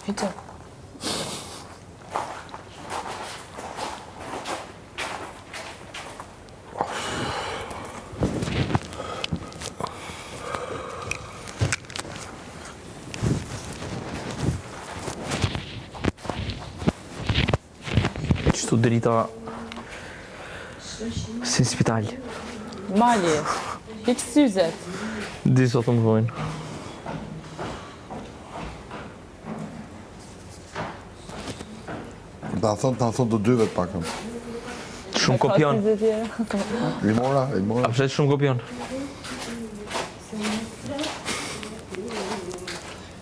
Hiqe. Qëtu drita si spital. Mali, hiq syzet. Di sot më vojnë. Ta thonë të dyve të pakëm. Shumë kopion. I mora. A fshet shumë kopion.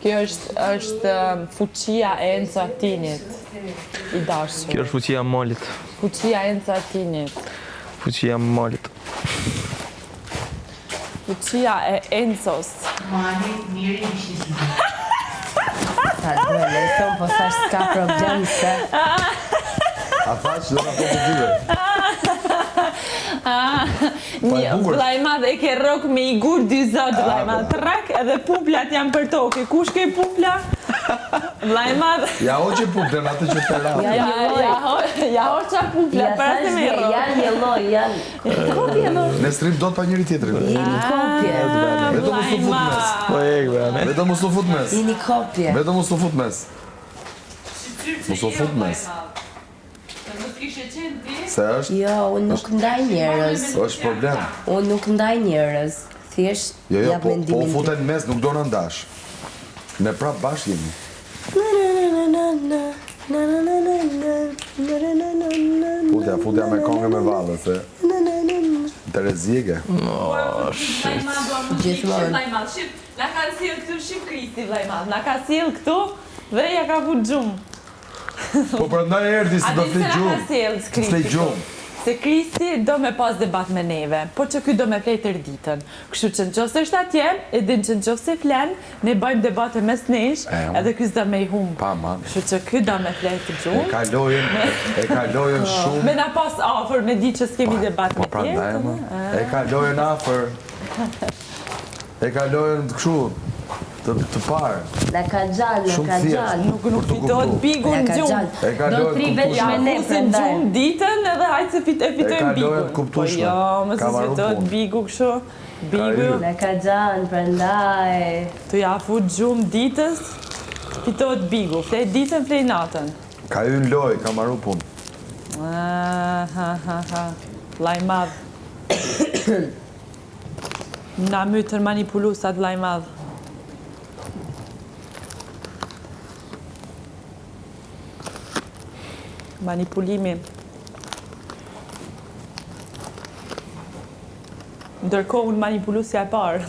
Kjo është fuqia e Encatinit, i dashur. Kjo është fuqia e malit. Fuqia e Encatinit. Fuqia e malit. Fuqia e Encos. Ta dole, thonë, po thash s'ka problem se... A thash, do nga po të dyve. Vlajmad e ke rok me i gur dy zot, Vlajmad. Trak edhe puplat janë për toke. Kush ke pupla? Vlajmad... Ja hoqe puplën atë që të ra. Ja hoqa pupla, për atë me rok. Janë një loj, janë... Kopje, no. Në stream do të pa njëri tjetërin. Jeni kopje. Vedo mos të fut mes. Po e këve, Vedo mos të fut mes. Jeni kopje. Vedo mos të fut mes. Mos të fut mes. Se është? Jo, unë nuk ndaj njerëz. është problem. Unë nuk ndaj njerëz. Thjesht, Jo, jap po mendimin. futen mes, nuk do në ndash. Ne prap bashkë jemi. Futja me kongë me vallë, se... Terezike. Gjithmonë. Na ka sjell këtu shif Kristi, Vlajmad. Na ka sjell këtu dhe ja ka vut gjumë. Po prandaj erdhi si do të gjumë. S'te gjumë. Se Kristi do me pas debat me neve, po që ky do me flej tërë ditën. Kështu që nëse është atje, e din që nëse flen, ne bëjmë debate mes nesh, edhe ky s'do me i humbë. Pa, man. Kështu që ky do me flej të gjumë. E kalojën shumë. Me na pas afër, me di që s'kemi debat me Po prandaj, tjetër. ma. E kalojën afër. E kalojën të kështu. Të parë. Na ka gjallë, na ka gjallë. Nuk fitohet bigu në gjumë. Do të ri veç me ne, Fusin prandaj. gjumë ditën edhe hajtë se fitojmë bigu. kalojnë kuptueshme. Po jo, më se Ka marrë fitohet punë. bigu kështu. Bigu, Na ka gjallë, prandaj. të ja fut gjumë ditës, fitohet bigu. Flej ditën, flej natën. Ka ju në loj, ka marru punë. Laj madh. Na mytën manipulusat laj madh. Manipulimi. Ndërkohë unë manipulusja e parë.